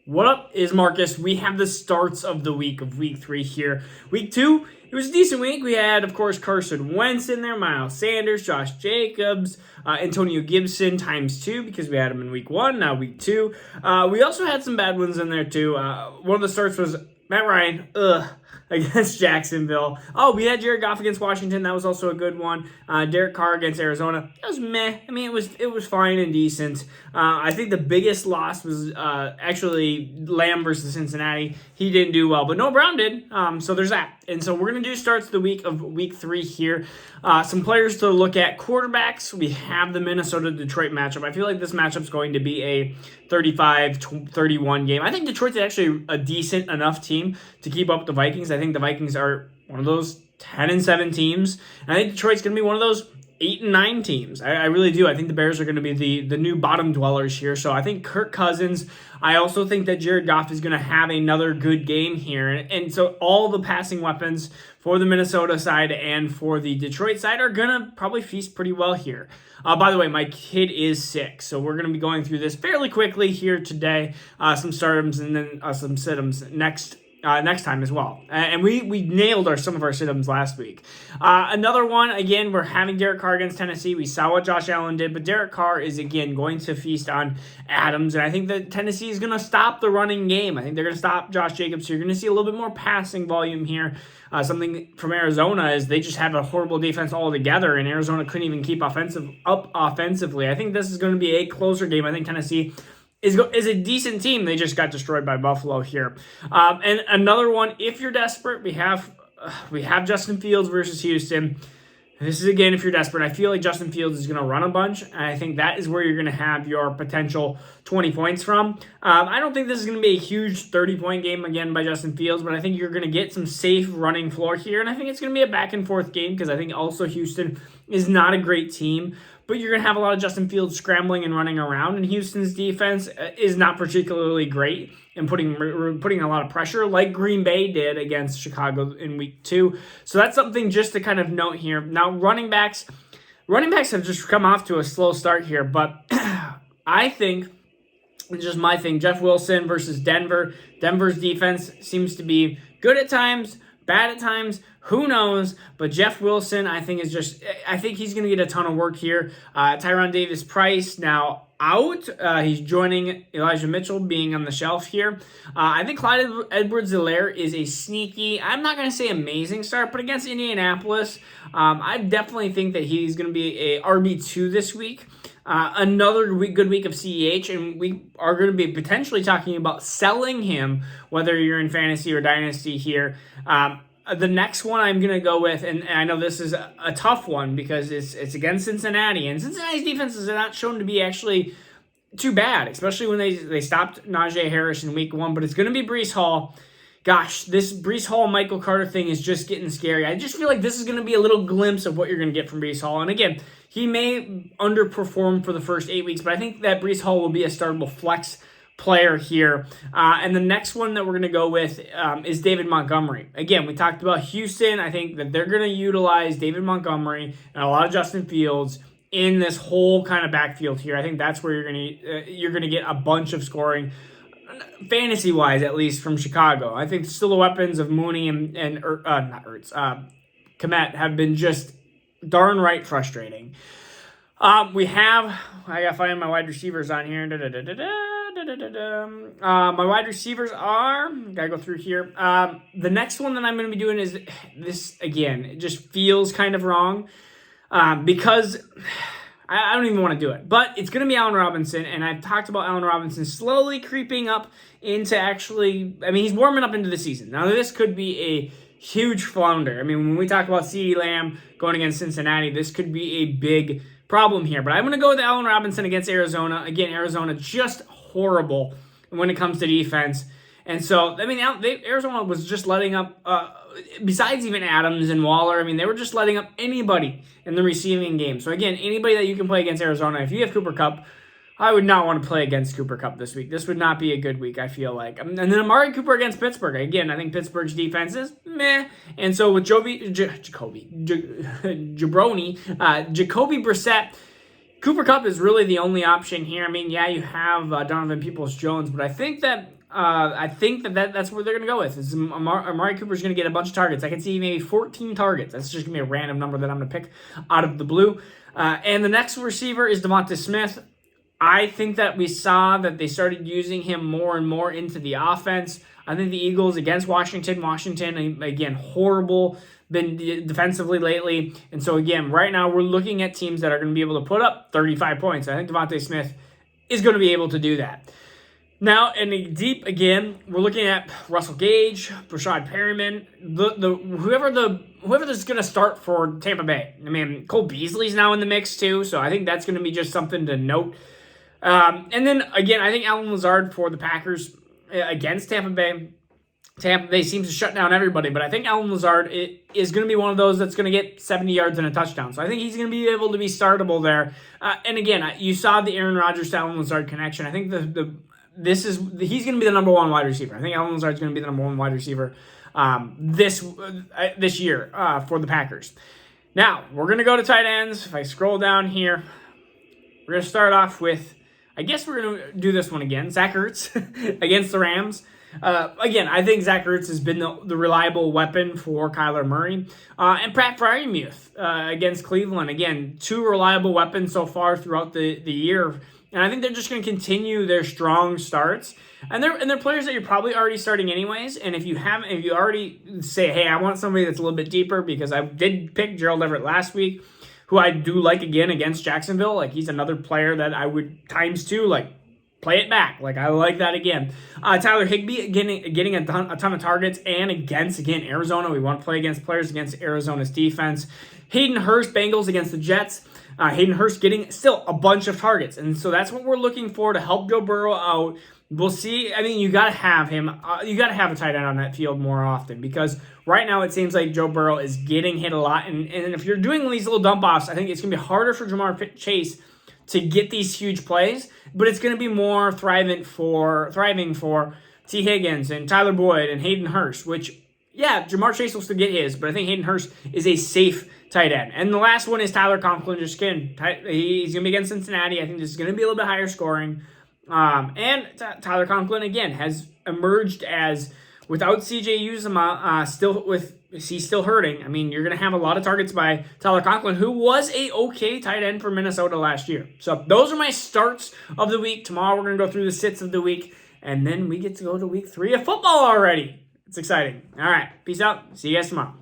What up is Marcus. We have the starts of the week of week 3 here. Week 2, it was a decent week. We had, of course, Carson Wentz in there, Miles Sanders, Josh Jacobs, Antonio Gibson ×2 because we had him in week 1, now week 2. We also had some bad ones in there too. One of the starts was Matt Ryan, against Jacksonville. Oh, we had Jared Goff against Washington. That was also a good one. Derek Carr against Arizona. That was meh. I mean, it was fine and decent. I think the biggest loss was actually Lamb versus Cincinnati. He didn't do well, but Noah Brown did. So there's that. And so we're going to do starts of the week of week 3 here. Some players to look at. Quarterbacks, we have the Minnesota-Detroit matchup. I feel like this matchup's going to be a 35-31 game. I think Detroit's actually a decent enough team to keep up with the Vikings. I think the Vikings are one of those 10-7 teams. And I think Detroit's going to be one of those 8-9 teams. I really do. I think the Bears are going to be the new bottom dwellers here. So I think Kirk Cousins. I also think that Jared Goff is going to have another good game here. And so all the passing weapons for the Minnesota side and for the Detroit side are going to probably feast pretty well here. By the way, my kid is sick, so we're going to be going through this fairly quickly here today. Some startums and then some situms next time as well. And we nailed some of our sit-ums last week. Another one, again, we're having Derek Carr against Tennessee. We saw what Josh Allen did, but Derek Carr is, again, going to feast on Adams, and I think that Tennessee is going to stop the running game. I think they're going to stop Josh Jacobs, so you're going to see a little bit more passing volume here. Something from Arizona is they just have a horrible defense altogether, and Arizona couldn't even keep offensively. I think this is going to be a closer game. I think Tennessee is a decent team. They just got destroyed by Buffalo here. And another one, if you're desperate, we have Justin Fields versus Houston. This is, again, if you're desperate. I feel like Justin Fields is going to run a bunch, and I think that is where you're going to have your potential 20 points from. I don't think this is going to be a huge 30-point game, again, by Justin Fields, but I think you're going to get some safe running floor here, and I think it's going to be a back-and-forth game because I think also Houston is not a great team, but you're going to have a lot of Justin Fields scrambling and running around, and Houston's defense is not particularly great and putting a lot of pressure like Green Bay did against Chicago in week 2. So that's something just to kind of note here. Now, running backs have just come off to a slow start here, but I think, it's just my thing, Jeff Wilson versus Denver. Denver's defense seems to be good at times, bad at times. Who knows? But Jeff Wilson, I think he's going to get a ton of work here. Tyron Davis-Price now out. He's joining Elijah Mitchell being on the shelf here. I think Clyde Edwards-Helaire is a sneaky, I'm not going to say amazing start, but against Indianapolis, I definitely think that he's going to be a RB2 this week. Another good week of CEH, and we are going to be potentially talking about selling him, whether you're in fantasy or dynasty here. The next one I'm going to go with, and I know this is a tough one because it's against Cincinnati, and Cincinnati's defense is not shown to be actually too bad, especially when they stopped Najee Harris in week 1, but it's going to be Breece Hall. Gosh, this Breece Hall-Michael Carter thing is just getting scary. I just feel like this is going to be a little glimpse of what you're going to get from Breece Hall, and again, he may underperform for the first 8 weeks, but I think that Breece Hall will be a startable flex player here. And the next one that we're going to go with is David Montgomery. Again, we talked about Houston. I think that they're going to utilize David Montgomery and a lot of Justin Fields in this whole kind of backfield here. I think that's where you're going to get a bunch of scoring, fantasy-wise at least, from Chicago. I think still the weapons of Mooney and Kmet have been just darn right frustrating. I gotta find my wide receivers on here. My wide receivers gotta go through here. The next one that I'm going to be doing is this, again, it just feels kind of wrong because I don't even want to do it. But it's going to be Allen Robinson, and I've talked about Allen Robinson slowly creeping up into he's warming up into the season. Now, this could be a huge flounder. I mean, when we talk about CeeDee Lamb going against Cincinnati, this could be a big problem here. But I'm going to go with Allen Robinson against Arizona. Again, Arizona just horrible when it comes to defense. And so, Arizona was just letting up, besides even Adams and Waller, they were just letting up anybody in the receiving game. So again, anybody that you can play against Arizona, if you have Cooper Kupp, I would not want to play against Cooper Kupp this week. This would not be a good week, I feel like. And then Amari Cooper against Pittsburgh. Again, I think Pittsburgh's defense is meh. And so with Jacoby Brissett, Cooper Kupp is really the only option here. I mean, yeah, you have Donovan Peoples-Jones, but I think that that's where they're going to go with. Is Amari Cooper's going to get a bunch of targets. I can see maybe 14 targets. That's just going to be a random number that I'm going to pick out of the blue. And the next receiver is Devonta Smith. I think that we saw that they started using him more and more into the offense. I think the Eagles against Washington, again, horrible, been defensively lately. And so, again, right now we're looking at teams that are going to be able to put up 35 points. I think Devonta Smith is going to be able to do that. Now, in deep, again, we're looking at Russell Gage, Brashad Perriman, whoever that's going to start for Tampa Bay. I mean, Cole Beasley's now in the mix too, so I think that's going to be just something to note. And then, again, I think Allen Lazard for the Packers against Tampa Bay. Tampa Bay seems to shut down everybody, but I think Allen Lazard is going to be one of those that's going to get 70 yards and a touchdown. So I think he's going to be able to be startable there. And again, you saw the Aaron Rodgers to Allen Lazard connection. I think he's going to be the number one wide receiver. I think Allen Lazard is going to be the number one wide receiver this year for the Packers. Now, we're going to go to tight ends. If I scroll down here, we're going to start off with, I guess we're going to do this one again, Zach Ertz against the Rams. Again, I think Zach Ertz has been the reliable weapon for Kyler Murray. And Pat Freiermuth against Cleveland. Again, two reliable weapons so far throughout the year. And I think they're just going to continue their strong starts. And they're players that you're probably already starting anyways. And if you already say, hey, I want somebody that's a little bit deeper, because I did pick Gerald Everett last week, who I do like again against Jacksonville. Like, he's another player that I would ×2, like, play it back. Like, I like that again. Tyler Higbee getting a ton of targets, and against, again, Arizona. We want to play against players against Arizona's defense. Hayden Hurst, Bengals against the Jets. Hayden Hurst getting still a bunch of targets. And so that's what we're looking for to help Joe Burrow out. We'll see. I mean, you got to have him. You got to have a tight end on that field more often, because right now it seems like Joe Burrow is getting hit a lot. And if you're doing these little dump offs, I think it's going to be harder for Jamar Chase to get these huge plays, but it's going to be more thriving for T. Higgins and Tyler Boyd and Hayden Hurst, which, yeah, Jamar Chase will still get his, but I think Hayden Hurst is a safe tight end. And the last one is Tyler Conklin. Just kidding. He's going to be against Cincinnati. I think this is going to be a little bit higher scoring. And Tyler Conklin, again, has emerged as, without C.J. Uzomah, he's still hurting. I mean, you're going to have a lot of targets by Tyler Conklin, who was a okay tight end for Minnesota last year. So those are my starts of the week. Tomorrow we're going to go through the sits of the week, and then we get to go to week 3 of football already. It's exciting. All right. Peace out. See you guys tomorrow.